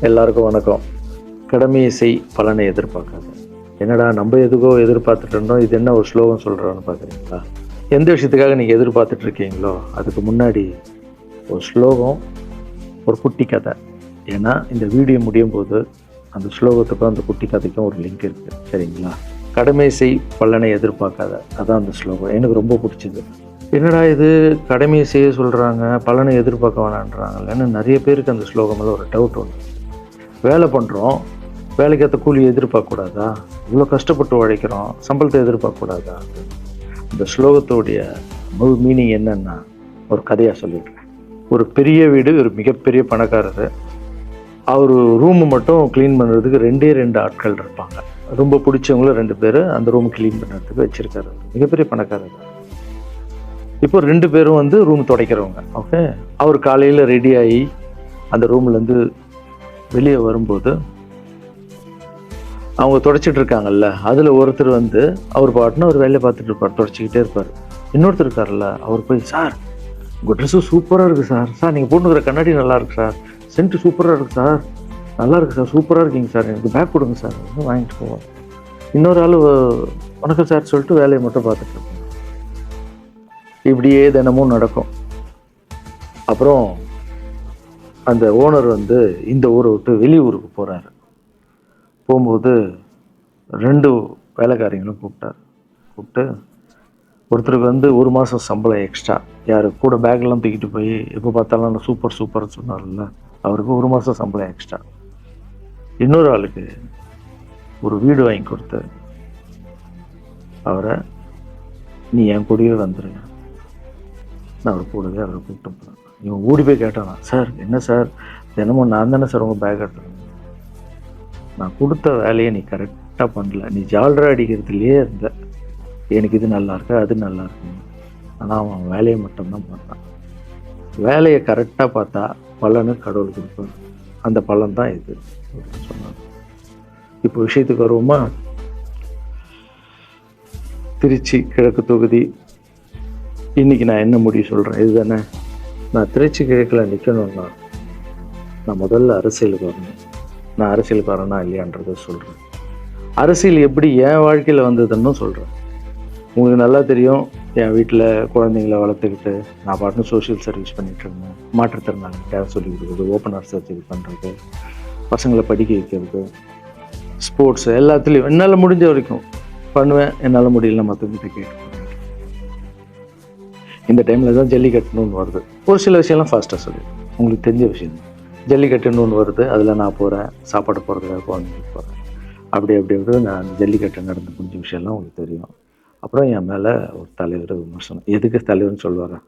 எல்லாருக்கும் வணக்கம். கடமையை செய், பலனை எதிர்பார்க்காத. என்னடா நம்ம எதுக்கோ எதிர்பார்த்துட்டு இருந்தோம், இது என்ன ஒரு ஸ்லோகம் சொல்கிறான்னு பார்க்குறீங்களா? எந்த விஷயத்துக்காக நீங்கள் எதிர்பார்த்துட்டு இருக்கீங்களோ அதுக்கு முன்னாடி ஒரு ஸ்லோகம், ஒரு குட்டி கதை. ஏன்னா இந்த வீடியோ முடியும் போது அந்த ஸ்லோகத்துக்கும் அந்த குட்டி கதைக்கும் ஒரு லிங்க் இருக்குது, சரிங்களா? கடமை செய், பலனை எதிர்பார்க்காத, அதான் அந்த ஸ்லோகம். எனக்கு ரொம்ப பிடிச்சிது. என்னடா இது கடமையை செய்ய சொல்கிறாங்க, பலனை எதிர்பார்க்க வேணான்றாங்கன்னு நிறைய பேருக்கு அந்த ஸ்லோகமில் ஒரு டவுட் ஒன்று. வேலை பண்ணுறோம், வேலைக்கேற்ற கூலி எதிர்பார்க்கக்கூடாதா? இவ்வளோ கஷ்டப்பட்டு உழைக்கிறோம், சம்பளத்தை எதிர்பார்க்கக்கூடாதா? இந்த ஸ்லோகத்தோடைய முழு மீனிங் என்னன்னா ஒரு கதையாக சொல்லிடுறேன். ஒரு பெரிய வீடு, ஒரு மிகப்பெரிய பணக்காரர். அவர் ரூமு மட்டும் க்ளீன் பண்ணுறதுக்கு ரெண்டு ஆட்கள் இருப்பாங்க. ரொம்ப பிடிச்சவங்களும் 2 பேர் அந்த ரூம் க்ளீன் பண்ணுறதுக்கு வச்சுருக்காரு. மிகப்பெரிய பணக்காரர். இப்போ 2 பேரும் ரூம் துடைக்கிறவங்க. ஓகே, அவர் காலையில் ரெடி ஆகி அந்த ரூம்லேருந்து வெளியே வரும்போது அவங்க துடைச்சிட்டு இருக்காங்கல்ல, அதில் ஒருத்தர் அவர் பாட்டுன்னு ஒரு வேலையை பார்த்துட்டு இருப்பார், துடைச்சிக்கிட்டே இருப்பார். இன்னொருத்தர் இருக்கார்ல, அவர் போய், சார் உங்கள் ட்ரெஸ்ஸு சூப்பராக இருக்குது சார், சார் நீங்கள் போட்டுக்கிற கண்ணாடி நல்லா இருக்கு சார், சென்ட்டு சூப்பராக இருக்குது சார், நல்லா இருக்குது சார், சூப்பராக இருக்கீங்க சார், எனக்கு பேக் கொடுங்க சார், வாங்கிட்டு போவோம். இன்னொரு ஆள் வணக்கம் சார் சொல்லிட்டு வேலையை மட்டும் பார்த்துட்டு இருப்போம். இப்படியே தினமும் நடக்கும். அப்புறம் அந்த ஓனர் இந்த ஊரை விட்டு வெளியூருக்கு போகிறாரு. போகும்போது 2 வேலைக்காரங்களும் கூப்பிட்டு ஒருத்தருக்கு 1 மாதம் சம்பளம் எக்ஸ்ட்ரா, யார் கூட பேக்லாம் தூக்கிட்டு போய் எப்போ பார்த்தாலும் நான் சூப்பர்னு சொன்னார்ல, அவருக்கு 1 மாதம் சம்பளம் எக்ஸ்ட்ரா. இன்னொரு ஆளுக்கு ஒரு வீடு வாங்கி கொடுத்து அவரை, நீ என் கூடயே வந்துடுங்க, நான் அவர் கூடவே அவரை கூப்பிட்டு போகிறேன். இவன் ஓடி போய் கேட்டானா, சார் என்ன சார் தினமும் நான் தானே சார் உங்கள் பேக் எடுத்துருங்க, நான் கொடுத்த வேலையை நீ கரெக்டாக பண்ணல, நீ ஜால்ரா அடிக்கிறதுலையே இருந்த, எனக்கு இது நல்லா இருக்கு அது நல்லா இருக்குங்க. ஆனால் அவன் வேலையை மட்டும்தான் பண்ணான். வேலையை கரெக்டாக பார்த்தா பலனு கடவுள் கொடுப்பார், அந்த பலன் தான் இது அப்படின்னு சொன்னாங்க. இப்போ விஷயத்துக்கு வருவோமா? திருச்சி கிழக்கு தொகுதி. இன்னைக்கு நான் என்ன முடிவு சொல்கிறேன் இதுதானே. நான் திருச்சி கிழக்கில் நிற்கணும்னா நான் முதல்ல அரசியலுக்கு வரணும். நான் அரசியலுக்கு வரேனா இல்லையான்றதை சொல்கிறேன். அரசியல் எப்படி என் வாழ்க்கையில் வந்ததுன்னு சொல்கிறேன். உங்களுக்கு நல்லா தெரியும், என் வீட்டில் குழந்தைங்கள வளர்த்துக்கிட்டு நான் பாட்டுன்னு சோஷியல் சர்வீஸ் பண்ணிகிட்டு இருந்தேன். மாற்றுத்திறனாளிகளுக்காக சொல்லிக் கொடுக்குறது, ஓப்பன் சர்ஜரி பண்ணுறது, பசங்களை படிக்க வைக்கிறது, ஸ்போர்ட்ஸு, எல்லாத்துலேயும் என்னால் முடிஞ்ச வரைக்கும் பண்ணுவேன். என்னால் முடியல மற்றவங்கிட்ட கேட்டு. இந்த டைமில் தான் ஜல்லிக்கட்டுன்னு வருது. ஒரு சில விஷயம்லாம் ஃபாஸ்ட்டாக சொல்லிடுவேன், உங்களுக்கு தெரிஞ்ச விஷயம் தான். ஜல்லிக்கட்டுன்னு ஒன்று வருது, அதில் நான் போகிறேன், சாப்பாடு போகிறதுக்காக குழந்தைங்களுக்கு போகிறேன். அப்படி நான் ஜல்லிக்கட்டு நடந்து முடிஞ்ச விஷயம்லாம் உங்களுக்கு தெரியும். அப்புறம் என் மேலே ஒரு தலைவர் விமர்சனம். எதுக்கு தலைவர்னு சொல்லுவாரா?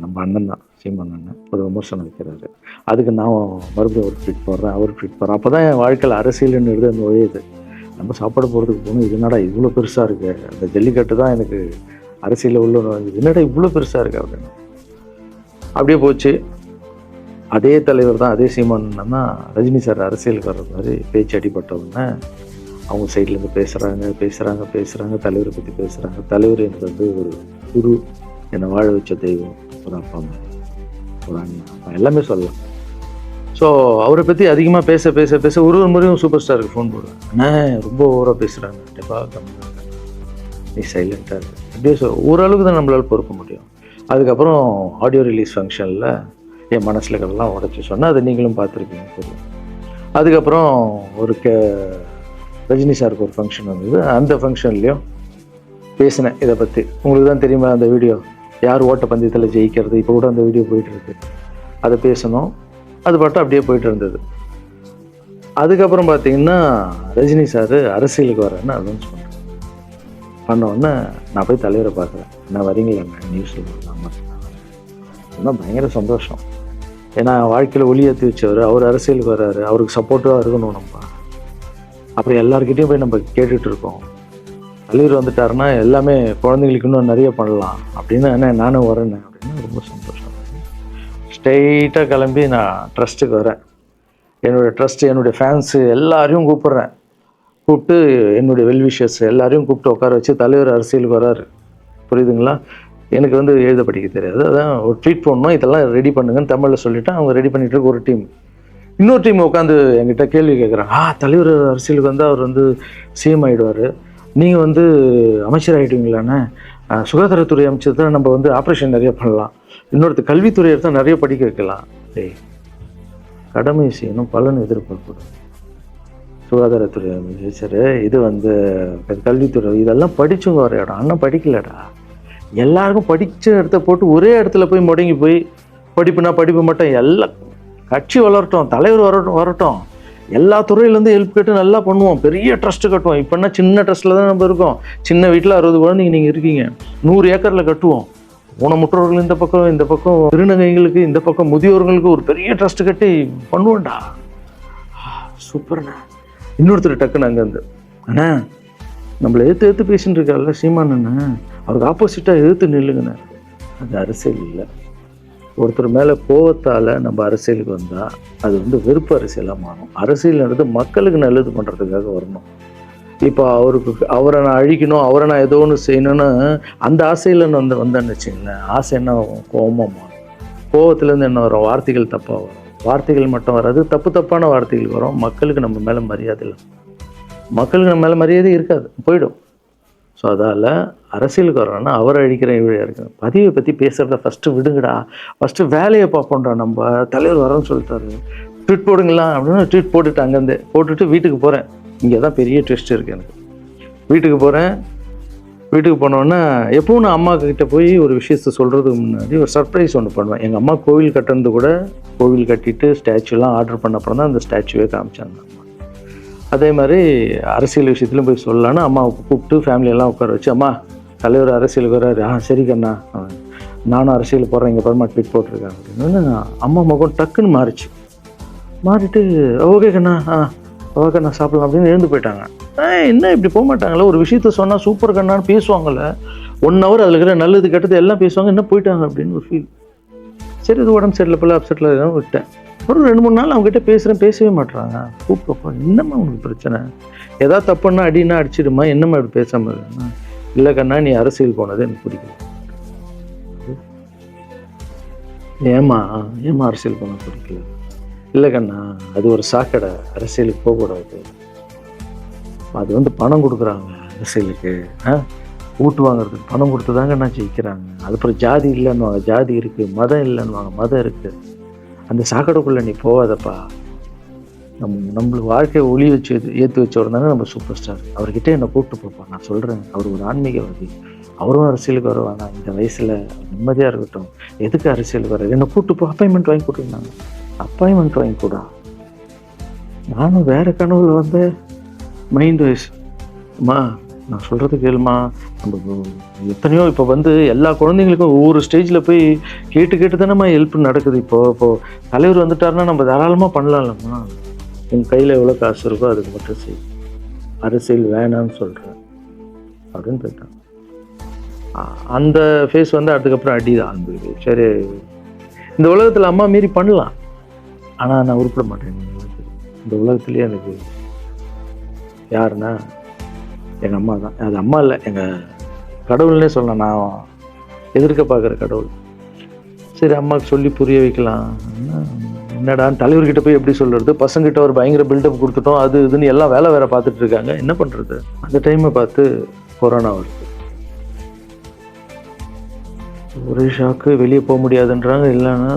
நம்ம அண்ணன் தான், சீமான் அண்ணன் ஒரு விமர்சனம் வைக்கிறாரு. அதுக்கு நான் மறுபடியும் ஒரு ட்வீட் போடுறேன், அவர் ட்வீட் போடுறேன். அப்போ தான் என் வாழ்க்கையில் அரசியல்னு அந்த நுழையுது. நம்ம சாப்பாடு போகிறதுக்கு போகணும், இது என்னடா இவ்வளோ பெருசாக இருக்குது, அந்த ஜல்லிக்கட்டு தான் எனக்கு அரசியலில் உள்ள நுழையுது, என்னடா இவ்வளோ பெருசாக இருக்குது அப்படின்னு. அப்படியே போச்சு. அதே தலைவர் தான், அதே சீமான் தான் ரஜினி சார் அரசியலுக்கு வர்ற மாதிரி பேச்சு அடிபட்டவுடனே அவங்க சைட்லேருந்து பேசுகிறாங்க, தலைவரை பற்றி பேசுகிறாங்க. தலைவர் எனக்கு ஒரு குரு, என்னை வாழ வச்ச தெய்வம், ஒரு அப்பா அம்மா, ஒரு அண்ணன், எல்லாமே சொல்லலாம். ஸோ அவரை பற்றி அதிகமாக பேச ஒரு முறையும் சூப்பர் ஸ்டாருக்கு ஃபோன் போடுவேன். அண்ணே ரொம்ப ஓவராக பேசுகிறாங்க, கண்டிப்பாக கம்மியாக நீ சைலண்ட்டாக இருக்கு. அப்படியே ஓரளவுக்கு தான் நம்மளால் பொறுக்க முடியும். அதுக்கப்புறம் ஆடியோ ரிலீஸ் ஃபங்க்ஷனில் என் மனசில் இருக்கிறதெல்லாம் உடச்சி சொன்னேன், அதை நீங்களும் பார்த்துருக்கீங்க தெரியும். அதுக்கப்புறம் ஒரு ரஜினி சாருக்கு ஒரு ஃபங்க்ஷன் வந்தது, அந்த ஃபங்க்ஷன்லேயும் பேசினேன் இதை பற்றி. உங்களுக்கு தான் தெரியுமா அந்த வீடியோ, யார் ஓட்ட பந்தயத்தில் ஜெயிக்கிறது, இப்போ கூட அந்த வீடியோ போயிட்டுருக்கு. அதை பேசணும், அது பாட்டும் அப்படியே போயிட்டு இருந்தது. அதுக்கப்புறம் பார்த்தீங்கன்னா ரஜினி சார் அரசியலுக்கு வரேன்னு அனௌன்ஸ் பண்ணோடனே நான் போய் தலைவரை பார்க்குறேன். நான் வரீங்களா நியூஸில் சொன்னால் பயங்கர சந்தோஷம். ஏன்னா வாழ்க்கையில் ஒளி ஏற்றி வச்சவர், அவர் அரசியலுக்கு வர்றாரு, அவருக்கு சப்போர்ட்டிவாக இருக்கணும் நம்ம. அப்புறம் எல்லாருக்கிட்டையும் போய் நம்ம கேட்டுட்டு இருக்கோம், தலைவர் வந்துட்டாருன்னா எல்லாமே குழந்தைங்களுக்கு இன்னும் நிறைய பண்ணலாம் அப்படின்னு. என்ன நானும் வரேன்னு அப்படின்னு ரொம்ப சந்தோஷம். ஸ்ட்ரெயிட்டாக கிளம்பி நான் ட்ரஸ்ட்டுக்கு வரேன். என்னுடைய ட்ரஸ்ட்டு, என்னுடைய ஃபேன்ஸு எல்லாரையும் கூப்பிட்டு என்னுடைய வெல்விஷர்ஸ் எல்லாரையும் கூப்பிட்டு உட்கார வச்சு, தலைவர் அரசியலுக்கு வராரு, புரியுதுங்களா? எனக்கு எழுத படிக்க தெரியாது, அதான் ஒரு ட்வீட் பண்ணணும், இதெல்லாம் ரெடி பண்ணுங்கன்னு தமிழில் சொல்லிவிட்டு அவங்க ரெடி பண்ணிட்டு இருக்க ஒரு டீம். இன்னொரு டீம் உட்காந்து என்கிட்ட கேள்வி கேட்குறாங்க, தலைவர் அரசியலுக்கு வந்து அவர் வந்து சிஎம் ஆகிடுவார், நீங்கள் வந்து அமைச்சர் ஆகிடுவீங்களாண்ணே, சுகாதாரத்துறை அமைச்சர் தான் நம்ம வந்து ஆப்ரேஷன் நிறைய பண்ணலாம், இன்னொருத்தர் கல்வித்துறை எடுத்தால் நிறைய படிக்க வைக்கலாம். கடமை செய்யணும், பலன் எதிர்பார்க்கணும். சுகாதாரத்துறை அமைச்சர், இது வந்து கல்வித்துறை, இதெல்லாம் படிச்சவங்க வர இடம். அண்ணன் படிக்கலடா. எல்லாருக்கும் படித்த இடத்த போட்டு ஒரே இடத்துல போய் முடங்கி போய் படிப்புனா படிப்பு மட்டும், எல்லாம் கட்சி வளரட்டும், தலைவர் வரட்டும், எல்லா துறையிலேருந்து ஹெல்ப் கேட்டு நல்லா பண்ணுவோம், பெரிய ட்ரஸ்ட்டு கட்டுவோம். இப்போன்னா சின்ன ட்ரஸ்ட்டில் தான் நம்ம இருக்கோம். சின்ன வீட்டில் 60 குழந்தைங்க நீங்கள் இருக்கீங்க, 100 ஏக்கரில் கட்டுவோம். ஊனமுற்றவர்கள் இந்த பக்கம் திருநங்கைகளுக்கு, இந்த பக்கம் முதியோர்களுக்கு ஒரு பெரிய ட்ரஸ்ட்டு கட்டி பண்ணுவோம்டா. சூப்பர்ண்ணா. இன்னொருத்தர் டக்குன்னு அங்கேருந்து, அண்ணா நம்மளை எதிர்த்து பேசின்னு இருக்கார்ல சீமான் அண்ணா, அவருக்கு ஆப்போசிட்டாக எதிர்த்து நில்லுங்கண்ணே. அது அரசியல் இல்லை. ஒருத்தர் மேலே கோவத்தால் நம்ம அரசியலுக்கு வந்தால் அது வந்து வெறுப்பு அரசியலாக மாறும். அரசியல்ன்றது மக்களுக்கு நல்லது பண்ணுறதுக்காக வரணும். இப்போ அவரை நான் அழிக்கணும், அவரை நான் ஏதோ ஒன்று செய்யணும்னு அந்த ஆசையில் வந்தேன்னு வச்சுங்களேன், ஆசை என்ன கோபமாக மாறும். கோபத்துலேருந்து என்ன வரும், வார்த்தைகள் தப்பாக வரும். வார்த்தைகள் மட்டும் வராது, தப்பான வார்த்தைகள் வரும். மக்களுக்கு நம்ம மேலே மரியாதை இல்லை, மக்களுக்கு நம்ம மேலே மரியாதை இருக்காது, போயிடும். ஸோ அதால் அரசியலுக்கு வரோன்னா அவரை அழிக்கிற இவழியாக இருக்கு. பதிவை பற்றி பேசுகிறத ஃபஸ்ட்டு விடுங்கடா, ஃபஸ்ட்டு வேலையை பார்ப்போம்டா. நம்ம தலைவர் வரோன்னு சொல்லிட்டாரு, ட்வீட் போடுங்களா அப்படின்னு ட்வீட் போட்டுட்டு அங்கேருந்து போட்டுட்டு வீட்டுக்கு போகிறேன். இங்கே தான் பெரிய ட்விஸ்ட் இருக்குது எனக்கு. வீட்டுக்கு போகிறேன். வீட்டுக்கு போனோன்னா எப்பவும் நான் அம்மா கிட்டே போய் ஒரு விஷயத்த சொல்கிறதுக்கு முன்னாடி ஒரு சர்ப்ரைஸ் ஒன்று பண்ணுவேன். எங்கள் அம்மா கோவில் கட்டுறது கூட, கோவில் கட்டிட்டு ஸ்டாச்சுலாம் ஆர்டர் பண்ண அப்புறம் தான் அந்த ஸ்டாச்சுவே காமிச்சாங்க. அதே மாதிரி அரசியல் விஷயத்துலையும் போய் சொல்லலான்னு அம்மாவை கூப்பிட்டு ஃபேமிலியெல்லாம் உட்கார வச்சு, அம்மா தலைவர் அரசியலுக்கு வர்றாரு, சரி கண்ணா நானும் அரசியல் போடுறேன், இங்கே பரமா ட்வீட் போட்டிருக்காங்க அப்படின்னு அம்மா முகம் டக்குன்னு மாறிச்சு. மாறிட்டு ஓகே கண்ணா, ஓகே கண்ணா சாப்பிடலாம் அப்படின்னு எழுந்து போயிட்டாங்க. என்ன இப்படி போக மாட்டாங்களே, ஒரு விஷயத்த சொன்னால் சூப்பர் கண்ணான்னு பேசுவாங்கள்ல, 1 hour அதில் இருக்கிற நல்லது கெட்டது எல்லாம் பேசுவாங்க, என்ன போயிட்டாங்க அப்படின்னு ஒரு ஃபீல். சரி இது உடம்பு சரியில்லை போல, அப்செட்டில் இருக்கான்னு விட்டேன். ஒரு 2-3 நாள் அவங்ககிட்ட பேசவே மாட்டுறாங்க. கூப்பிட்டப்போ என்னம்மா உங்களுக்கு பிரச்சனை, ஏதாவது தப்புன்னா அடின்னா அடிச்சிடுமா, என்னம்மா இப்படி பேசாமல் இருக்குன்னா, இல்லை கண்ணா நீ அரசியல் போனது எனக்கு பிடிக்கல. ஏமா அரசியல் போன பிடிக்கல? இல்லை கண்ணா அது ஒரு சாக்கடை, அரசியலுக்கு போகக்கூடாது. அது வந்து பணம் கொடுக்குறாங்க அரசியலுக்கு, ஓட்டு வாங்குறதுக்கு பணம் கொடுத்து தாங்க நான் ஜெயிக்கிறாங்க. அதுக்கப்புறம் ஜாதி இல்லைன்னுவாங்க, ஜாதி இருக்குது, மதம் இல்லைன்னுவாங்க, மதம் இருக்குது. அந்த சாக்கடைக்குள்ளே நீ போகாதப்பா. நம்மளுக்கு வாழ்க்கையை ஒளி வச்சு ஏற்றி வச்சவர் தாங்க நம்ம சூப்பர் ஸ்டார். அவர்கிட்ட என்னை கூப்பிட்டு போப்பா, நான் சொல்கிறேன், அவர் ஒரு ஆன்மீகவாதி, அவரும் அரசியலுக்கு வருவானா, இந்த வயசில் நிம்மதியாக இருக்கட்டும், எதுக்கு அரசியலுக்கு வர, என்னை கூப்பிட்டு போ, அப்பாயின்மெண்ட் வாங்கி கொடுத்துருந்தாங்க. அப்பாயின்மெண்ட் வாங்கி கூட நானும் வேறு கனவுல வந்து மைண்ட் வைஸ், அம்மா நான் சொல்கிறது கேளுமா, நம்ம எத்தனையோ இப்போ வந்து எல்லா குழந்தைங்களுக்கும் ஒவ்வொரு ஸ்டேஜில் போய் கேட்டு தானேம்மா ஹெல்ப் நடக்குது. இப்போது தலைவர் வந்துட்டாருன்னா நம்ம தாராளமாக பண்ணலாம்லம்மா, உங்கள் கையில் எவ்வளோ காசு இருக்கோ அதுக்கு மட்டும் செய், அரசியல் வேணான்னு சொல்கிறேன் அப்படின்னு போயிட்டான். அந்த ஃபேஸ் வந்து அதுக்கப்புறம் அடி தான் அன்பு. சரி இந்த உலகத்தில் அம்மா மீறி பண்ணலாம், ஆனால் நான் உருப்பிட மாட்டேன். இந்த உலகத்துலேயே எனக்கு யாருன்னா எங்கள் அம்மா தான். அது அம்மா இல்லை, எங்கள் கடவுள்னே சொல்லலாம், நான் எதிர்க்க பார்க்குற கடவுள். சரி அம்மாவுக்கு சொல்லி புரிய வைக்கலாம், என்னடா தலைவர்கிட்ட போய் எப்படி சொல்கிறது, பசங்கிட்ட ஒரு பயங்கர பில்டப் கொடுத்துட்டோம், அது இதுன்னு எல்லாம் வேலை பார்த்துட்டு இருக்காங்க, என்ன பண்ணுறது. அந்த டைமை பார்த்து கொரோனா வருது, ஒரே ஷாக்கு, வெளியே போக முடியாதுன்றாங்க. இல்லைன்னா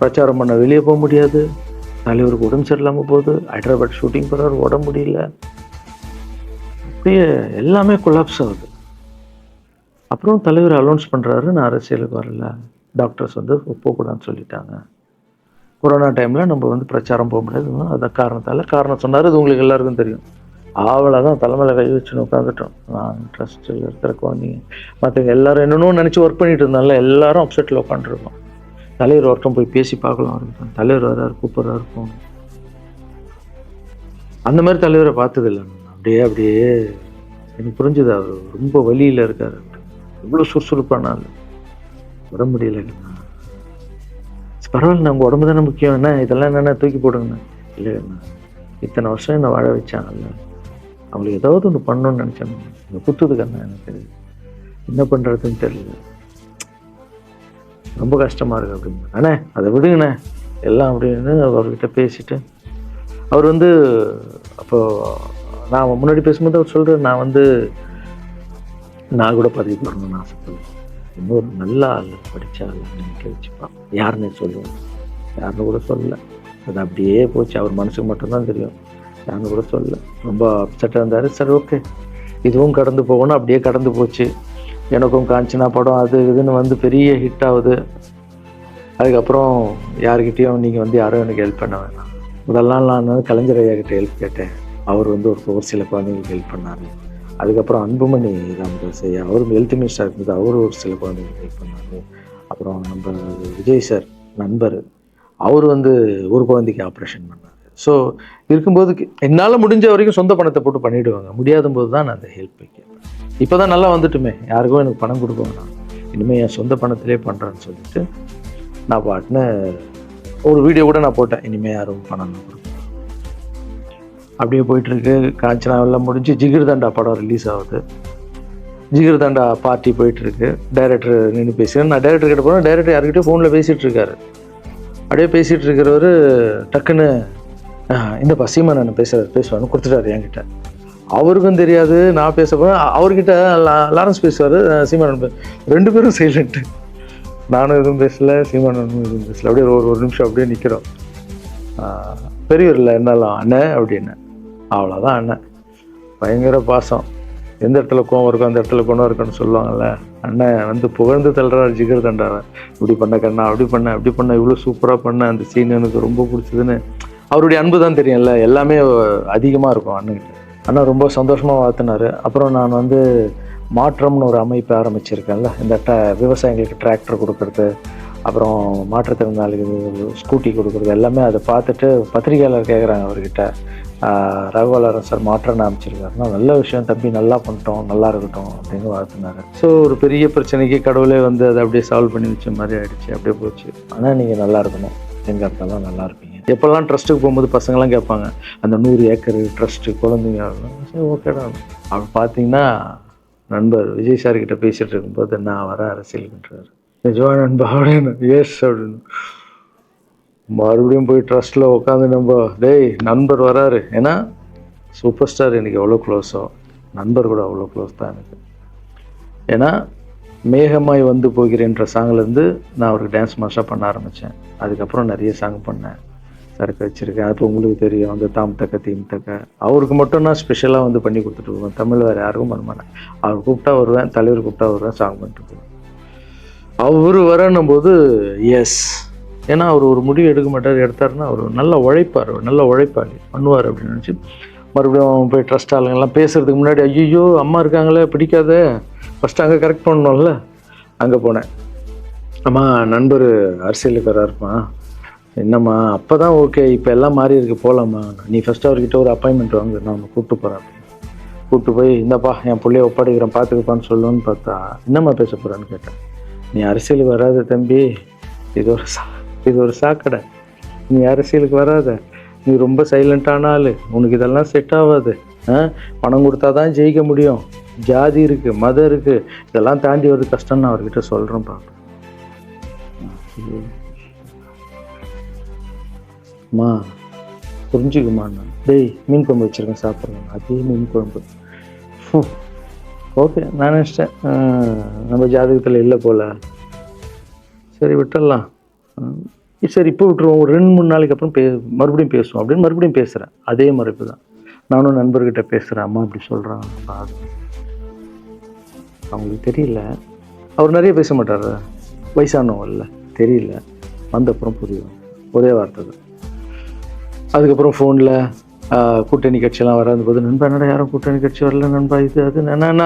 பிரச்சாரம் பண்ண வெளியே போக முடியாது, தலைவருக்கு உடம்பு சரியில்லாமல் போகுது, ஹைதராபாத் ஷூட்டிங் போகிறார், உடம்பு முடியல, அப்படியே எல்லாமே கொலாப்ஸ் ஆகுது. அப்புறம் தலைவர் அலௌன்ஸ் பண்ணுறாரு, நான் அரசியலுக்கு வரல, டாக்டர்ஸ் வந்து போகக்கூடாதுன்னு சொல்லிட்டாங்க, கொரோனா டைமில் நம்ம வந்து பிரச்சாரம் போக முடியாது, அந்த காரணம் சொன்னார். இது உங்களுக்கு எல்லாருக்கும் தெரியும். ஆவலை தான் தலைமையில் கை வச்சுன்னு உட்காந்துட்டோம். நான் ட்ரஸ்ட்டில் இருக்கிற குழந்தைங்க மற்றவங்க எல்லோரும் என்னென்னோ நினச்சி ஒர்க் பண்ணிட்டு இருந்தால எல்லாரும் அப்செட்டில் உட்காந்துருக்கோம். தலைவர் ஒருத்தம் போய் பேசி பார்க்கலாம் இருக்கும், தலைவர் வராரு கூப்பிட்றாரு இருக்கும். அந்த மாதிரி தலைவரை பார்த்ததில்லை நான். அப்படியே எனக்கு புரிஞ்சுது, அவர் ரொம்ப வலியில் இருக்கார், எவ்வளோ சுறுசுறுப்பானால விட முடியலைங்கண்ணா. பரவாயில்ல, உங்கள் உடம்பு தானே முக்கியம், என்ன இதெல்லாம் என்னென்ன தூக்கி போடுங்கண்ணா. இல்லைண்ணா, இத்தனை வருஷம் என்னை வாழ வச்சாங்கல்ல, அவங்களுக்கு ஏதாவது ஒன்று பண்ணணும்னு நினச்சாங்க, இந்த குத்துதுக்கண்ணா எனக்கு என்ன பண்ணுறதுன்னு தெரியல, ரொம்ப கஷ்டமாக இருக்குது அப்படின்னு. அண்ணே அதை விடுங்கண்ணே, எல்லாம் அப்படின்னு அவர்கிட்ட பேசிட்டு அவர் வந்து அப்போது நான் முன்னாடி பேசும்போது அவர் சொல்கிறார், நான் கூட பதவி போடணும்னு ஆசைப்படுவேன், இன்னொரு நல்ல ஆள் படித்த ஆள் நினைக்க வச்சுப்பான், யாருன்னு சொல்லுவேன், யாருன்னு கூட சொல்லலை. அது அப்படியே போச்சு. அவர் மனசுக்கு மட்டும்தான் தெரியும், யாருன்னு கூட சொல்லலை. ரொம்ப அப்செட்டாக இருந்தார். சரி ஓகே, இதுவும் கடந்து போகணும். அப்படியே கடந்து போச்சு. எனக்கும் காஞ்சனா படம் அது இதுன்னு பெரிய ஹிட் ஆகுது. அதுக்கப்புறம் யாருக்கிட்டேயும் நீங்கள் யாரும் எனக்கு ஹெல்ப் பண்ண வேணாம். முதல் நாள் நான் கலைஞர் ஐயா கிட்ட ஹெல்ப் கேட்டேன். அவர் ஒரு சில குழந்தைங்களுக்கு ஹெல்ப் பண்ணார். அதுக்கப்புறம் அன்புமணி ராமதாஸ் ஐயா, அவரும் ஹெல்த் மினிஸ்டர் இருக்கும்போது அவர் ஒரு சில குழந்தைங்களுக்கு ஹெல்ப் பண்ணார். அப்புறம் நம்ம விஜய் சார் நண்பர், அவர் ஒரு குழந்தைக்கு ஆப்ரேஷன் பண்ணார். ஸோ இருக்கும்போது என்னால் முடிஞ்ச வரைக்கும் சொந்த பணத்தை போட்டு பண்ணிவிடுவாங்க. முடியாத போது தான் நான் அந்த ஹெல்ப் கேட்பேன். இப்போ தான் நல்லா வந்துட்டுமே, யாருக்கும் எனக்கு பணம் கொடுக்க வேணாம், இனிமேல் என் சொந்த பணத்திலே பண்ணுறேன்னு சொல்லிட்டு நான் பாட்டுன்னு ஒரு வீடியோ கூட நான் போட்டேன், இனிமேல் யாரும் பணம் கொடுப்பேன். அப்படியே போயிட்டுருக்கு. காஞ்சனா எல்லாம் முடிஞ்சு ஜிகிர் தண்டா படம் ரிலீஸ் ஆகுது. ஜிகிர் தண்டா பார்ட்டி போயிட்டுருக்கு. டைரக்டர் நின்று பேசுகிறேன். நான் டைரக்டர் கிட்ட போனேன். டைரக்டர் யார்கிட்டயோ ஃபோனில் பேசிகிட்டு இருக்காரு. அப்படியே பேசிகிட்டு இருக்கிறவர் டக்குன்னு இந்த சீமானன் பேசுவான்னு கொடுத்துட்டாரு என்கிட்ட. அவருக்கும் தெரியாது நான் பேச போகிறேன். அவர்கிட்ட லாரன்ஸ் பேசுவார், சீமானன் ரெண்டு பேரும் சைலண்ட்டு. நானும் எதுவும் பேசலை, சீமானனும் எதுவும் பேசலை. அப்படியே ஒரு நிமிஷம் அப்படியே நிற்கிறோம். பெரியவர் இல்லை என்னாலும் அண்ணன் அப்படின்னு, அவ்வளோதான் அண்ணன். பயங்கர பாசம். எந்த இடத்துல கோவம் இருக்கும் அந்த இடத்துல குணம் இருக்குன்னு சொல்லுவாங்கள்ல. அண்ணன் புகழ்ந்து தள்ளுறாரு ஜிகர் தண்டாரை. இப்படி பண்ண கண்ணா, அப்படி பண்ண இவ்வளோ சூப்பராக பண்ண, அந்த சீன் எனக்கு ரொம்ப பிடிச்சதுன்னு. அவருடைய அன்பு தான் தெரியும்ல, எல்லாமே அதிகமாக இருக்கும் அண்ணன்கிட்ட. அண்ணா ரொம்ப சந்தோஷமாக வாழ்த்தினார். அப்புறம் நான் மாற்றம்னு ஒரு அமைப்பு ஆரம்பிச்சிருக்கேன்ல, இந்த விவசாயிகளுக்கு டிராக்டர் கொடுக்கறது, அப்புறம் மாற்றுத்திறனாளிகளுக்கு ஸ்கூட்டி கொடுக்குறது, எல்லாமே அதை பார்த்துட்டு பத்திரிகையாளர் கேட்குறாங்க அவர்கிட்ட, ரகுவலரன் சார் மாற்றம்னு அமைச்சிருக்காருன்னா, நல்ல விஷயம் தம்பி, நல்லா பண்ணிட்டோம், நல்லா இருக்கட்டும் அப்படின்னு வாழ்த்துனாரு. ஸோ ஒரு பெரிய பிரச்சனைக்கு கடவுளே அதை அப்படியே சால்வ் பண்ணி வச்ச மாதிரி ஆகிடுச்சு. அப்படியே போச்சு. ஆனால் நீங்கள் நல்லா இருக்கணும், எங்கே இருந்தாலும் நல்லா இருப்பீங்க. எப்போல்லாம் ட்ரஸ்ட்டுக்கு போகும்போது பசங்களாம் கேட்பாங்க, அந்த 100 ஏக்கர் ட்ரஸ்ட்டு குழந்தைங்க, சரி ஓகேடா. அப்படி பார்த்தீங்கன்னா நண்பர் விஜய் சார்கிட்ட பேசிகிட்டு இருக்கும்போது நான் வர அரசியலுக்குன்றார். நிஜமா நண்பா அப்படின்னு, எஸ் அப்படின்னு. மறுபடியும் போய் ட்ரஸ்ட்டில் உட்காந்து டேய் நண்பர் வராரு. ஏன்னா சூப்பர் ஸ்டார் எனக்கு எவ்வளோ க்ளோஸோ, நண்பர் கூட அவ்வளோ க்ளோஸ் தான் எனக்கு. ஏன்னா மேகமாய் போகிறேன்ற சாங்லேருந்து நான் அவருக்கு டான்ஸ் மாஸ்டராக பண்ண ஆரம்பித்தேன். அதுக்கப்புறம் நிறைய சாங் பண்ணேன், சரக்கு வச்சுருக்கேன். அது உங்களுக்கு தெரியும், அந்த தாம் தக்க தீம் தக்க. அவருக்கு மட்டும் நான் ஸ்பெஷலாக பண்ணி கொடுத்துட்டு போவேன். தமிழ் வேறு யாருக்கும் பண்ண மாட்டேன். அவர் கூப்பிட்டா வருவேன், தலைவர் கூப்பிட்டா வருவேன், சாங் பண்ணிட்டு போவேன். அவர் வரணும் போது எஸ், ஏன்னா அவர் ஒரு முடிவு எடுக்க மாட்டார், எடுத்தாருன்னா அவர் நல்ல உழைப்பார், நல்ல உழைப்பாளி பண்ணுவார் அப்படின்னு நினச்சி மறுபடியும் போய் ட்ரஸ்ட் ஆளுங்கெல்லாம் பேசுகிறதுக்கு முன்னாடி, ஐயோ அம்மா இருக்காங்களே பிடிக்காத, ஃபஸ்ட்டு அங்கே கரெக்ட் பண்ணணும்ல. அங்கே போனேன். அம்மா நண்பர் அரசியலுக்கு வராருமா, என்னம்மா அப்போ தான் ஓகே, இப்போ எல்லாம் மாறி இருக்கு, போகலாமா, நீ ஃபஸ்ட்டு அவர்கிட்ட ஒரு அப்பாயின்மெண்ட் வாங்க, நான் உன்னை கூப்பிட்டு போகிறேன் அப்படின்னு. கூப்பிட்டு போய் இந்தப்பா என் பிள்ளைய ஒப்படைக்கிறேன் பார்த்துக்குப்பான்னு சொல்லுன்னு பார்த்தா, என்னம்மா பேச போகிறான்னு கேட்டேன். நீ அரசியலுக்கு வராத தம்பி, இது ஒரு சாக்கடை, நீ அரசியலுக்கு வராத, நீ ரொம்ப சைலண்டான ஆள், உனக்கு இதெல்லாம் செட் ஆகாது, பணம் கொடுத்தா தான் ஜெயிக்க முடியும், ஜாதி இருக்குது, மதம் இருக்குது, இதெல்லாம் தாண்டி வருது கஷ்டம்னு நான் அவர்கிட்ட சொல்கிறேன் பார்ப்பேன். அம்மா புரிஞ்சுக்குமாண்ணா, டேய் மீன் குழம்பு வச்சுருக்கேன் சாப்பிட்றேன், அதே மீன் குழம்பு. ஓகே நான் நினச்சிட்டேன் நம்ம ஜாதகத்தில் இல்லை போல், சரி விட்டுடலாம், சரி இப்போ விட்டுருவோம், ஒரு 2-3 நாளைக்கு அப்புறம் மறுபடியும் பேசுவோம் அப்படின்னு மறுபடியும் பேசுகிறேன். அதே மறுப்பு தான். நானும் நண்பர்கிட்ட பேசுகிறேன், அம்மா அப்படி சொல்கிறாங்க, அவங்களுக்கு தெரியல, அவர் நிறைய பேச மாட்டார், வயசானவங்க இல்லை, தெரியல, வந்தப்புறம் புரியும், ஒரே வார்த்தை தான். அதுக்கப்புறம் ஃபோனில் கூட்டணி கட்சியெல்லாம் வராது போது, நண்பா என்னடா யாரும் கூட்டணி கட்சி வரல நண்பா, இது அது நான்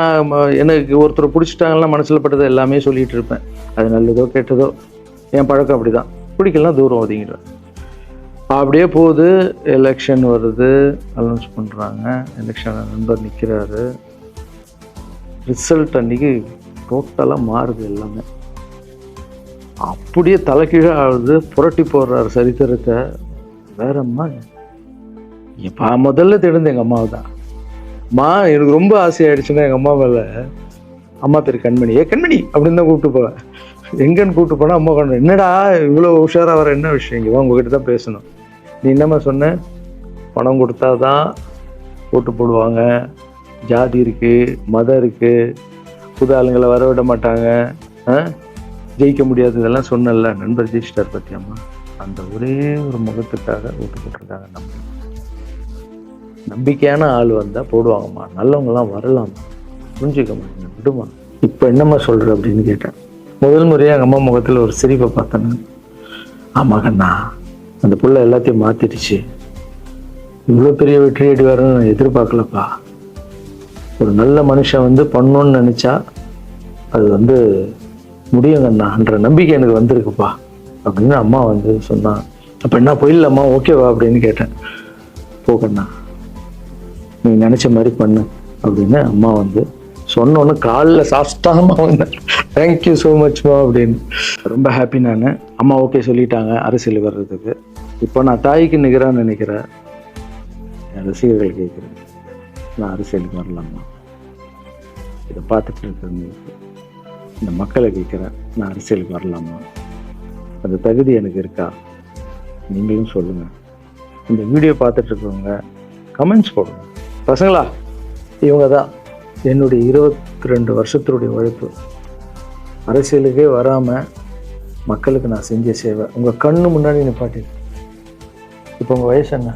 எனக்கு ஒருத்தரை பிடிச்சிட்டாங்கன்னா மனசில் பட்டதை எல்லாமே சொல்லிகிட்டு இருப்பேன். அது நல்லதோ கெட்டதோ, என் பழக்கம் அப்படி தான், பிடிக்கலாம் தூரம் ஒதுங்கிடுவேன். அப்படியே போகுது. எலெக்ஷன் வருது, அனௌன்ஸ் பண்ணுறாங்க, எலெக்ஷனில் நண்பர் நிற்கிறாரு. ரிசல்ட் அன்றைக்கி டோட்டலாக மாறுது எல்லாமே, அப்படியே தலைக்கீழாக ஆகுது, புரட்டி போடுறாரு சரித்திரத்தை. வேறம்மா இப்போ முதல்ல தெரிந்து எங்கள் அம்மாவை தான். அம்மா எனக்கு ரொம்ப ஆசையாயிடுச்சுன்னா எங்கள் அம்மா மேலே, அம்மா பேர் கண்மணி, கண்மணி அப்படின்னு தான் கூப்பிட்டு போவேன். எங்கன்னு கூப்பிட்டு போனால் அம்மா கொண்டு என்னடா இவ்வளோ உஷாராக வர என்ன விஷயம் இங்கே தான் உங்ககிட்ட தான் பேசணும். நீ என்னம்மா சொன்ன, பணம் கொடுத்தா தான் ஓட்டு போடுவாங்க, ஜாதி இருக்குது, மதம் இருக்குது, புது ஆளுங்களை வர விட மாட்டாங்க, ஜெயிக்க முடியாது, இதெல்லாம் சொன்னல. நண்பர் ஜெயிச்சிட்டார் பற்றியாம்மா. அந்த ஒரே ஒரு முகத்துக்காக ஓட்டு போட்டிருக்காங்க. நம்பிக்கையான ஆள் வந்தால் போடுவாங்கம்மா, நல்லவங்களாம் வரலாமா, புரிஞ்சுக்க மாட்டேங்க, விடுமா. இப்போ என்னம்மா சொல்கிற அப்படின்னு கேட்டேன். முதல் முறையாக எங்கள் அம்மா முகத்தில் ஒரு சிரிப்பை பார்த்தேன்னு. ஆமாங்கண்ணா, அந்த புள்ள எல்லாத்தையும் மாற்றிடுச்சு, இவ்வளோ பெரிய வெற்றி அடி வரணும்னு நான் எதிர்பார்க்கலப்பா. ஒரு நல்ல மனுஷன் வந்து பண்ணணும்னு நினச்சா அது முடியுங்கண்ணான்ற நம்பிக்கை எனக்கு வந்திருக்குப்பா அப்படின்னு அம்மா சொன்னான். அப்போ என்ன போயிடலாமா, ஓகேவா அப்படின்னு கேட்டேன். போகண்ணா, நீ நினச்ச மாதிரி பண்ணு அப்படின்னு அம்மா சொன்னோன்னு காலில் சாப்பிட்டாமா வந்தேன். தேங்க்யூ ஸோ மச்மா அப்படின்னு. ரொம்ப ஹாப்பி நான். அம்மா ஓகே சொல்லிட்டாங்க அரசியல் வர்றதுக்கு. இப்போ நான் தாய்க்கு நிகரான்னு நினைக்கிறேன். என் ரசிகர்கள் கேட்குறேன், நான் அரசியலுக்கு வரலாமா? இதை பார்த்துட்டு இருக்கிறவங்களுக்கு, இந்த மக்களை கேட்குறேன், நான் அரசியலுக்கு வரலாமா? அந்த தகுதி எனக்கு இருக்கா? நீங்களும் சொல்லுங்கள். இந்த வீடியோ பார்த்துட்டு இருக்கிறவங்க கமெண்ட்ஸ் போடுங்க. பசங்களா, இவங்க தான் என்னுடைய 22 வருஷத்தினுடைய உழைப்பு. அரசியலுக்கே வராமல் மக்களுக்கு நான் செஞ்ச சேவை உங்கள் கண்ணு முன்னாடி நிப்பாட்டி. இப்போ உங்கள் வயசு என்ன?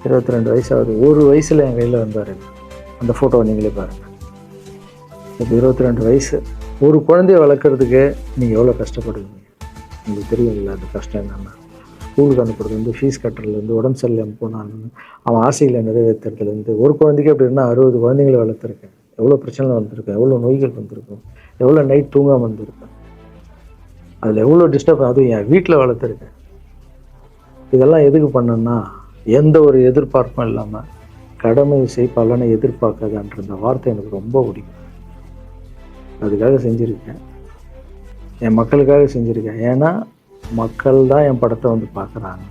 22 வயசாகுது. ஒரு வயசில் என் கையில் வந்தார். அந்த ஃபோட்டோவை நீங்களே பாருங்கள். இப்போ 22 வயசு. ஒரு குழந்தைய வளர்க்குறதுக்கு நீங்கள் எவ்வளோ கஷ்டப்படுவீங்க உங்களுக்கு தெரியுங்களா? அந்த கஷ்டம் என்னென்னா, ஸ்கூலுக்கு அனுப்புறதுலேருந்து, ஃபீஸ் கட்டுறதுலேருந்து, உடம்பு சரியில்லாமல் போனாலும் அவன் ஆசையில் நிறைவேற்றுறதுலேருந்து, ஒரு குழந்தைக்கு அப்படின்னா 60 குழந்தைங்களை வளர்த்துருக்கேன். எவ்வளோ பிரச்சனை வந்திருக்கேன், எவ்வளோ நோய்கள் வந்திருக்கும், எவ்வளோ நைட் தூங்காமல் வந்திருக்கேன், அதில் எவ்வளோ டிஸ்டர்ப், அதுவும் என் வீட்டில் வளர்த்துருக்கேன். இதெல்லாம் எதுக்கு பண்ணேன்னா, எந்த ஒரு எதிர்பார்ப்பும் இல்லாமல் கடமை செய் பலனை எதிர்பார்க்காதன்ற இந்த வார்த்தை எனக்கு ரொம்ப பிடிக்கும். அதுக்காக செஞ்சுருக்கேன், என் மக்களுக்காக செஞ்சுருக்கேன். ஏன்னா மக்கள் தான் என் படத்தை பார்க்குறாங்க.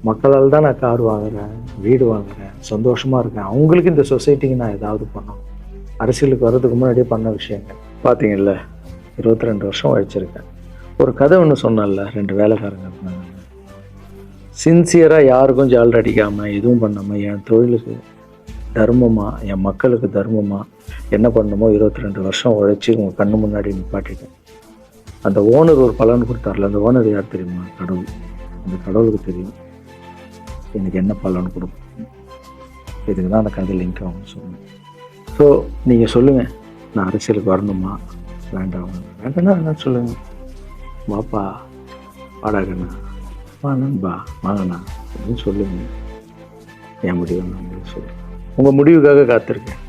மக்களால் தான் நான் கார் வாங்குகிறேன், வீடு வாங்குகிறேன், சந்தோஷமாக இருக்கேன். அவங்களுக்கு இந்த சொசைட்டிக்கு நான் ஏதாவது பண்ணணும். அரசியலுக்கு வர்றதுக்கு முன்னாடியே பண்ண விஷயங்கள் பார்த்தீங்கல்ல. 22 வருஷம் உழைச்சிருக்கேன். ஒரு கதை ஒன்று சொன்னேன்ல, 2 வேலைக்காரங்க இருந்தாங்க. சின்சியராக யாருக்கும் ஜாலர் அடிக்காமல் எதுவும் பண்ணாமல் என் தொழிலுக்கு தர்மமாக, என் மக்களுக்கு தர்மமாக என்ன பண்ணணுமோ 22 வருஷம் உழைச்சி உங்கள் கண்ணு முன்னாடி நிப்பாட்டிட்டேன். அந்த ஓனர் ஒரு பலன் கொடுத்தார்ல, அந்த ஓனர் யார் தெரியுமா? கடவுள். அந்த கடவுளுக்கு தெரியும் எனக்கு என்ன பலன் கொடுக்கும். இதுக்கு தான் அந்த கதை லிங்க் ஆகும் சொன்னேன். ஸோ நீங்கள் சொல்லுங்கள், நான் அரசியலுக்கு வரணுமா வேண்டாம்? வேண்டாம்னா என்ன சொல்லுங்கள், வாப்பா வாடாகண்ணா, வா நண்பா வாங்கண்ணா அப்படின்னு சொல்லுங்கள். என் முடிவை நான் உங்களுக்கு சொல்லுவேன். உங்கள் முடிவுக்காக காத்திருக்கேன்.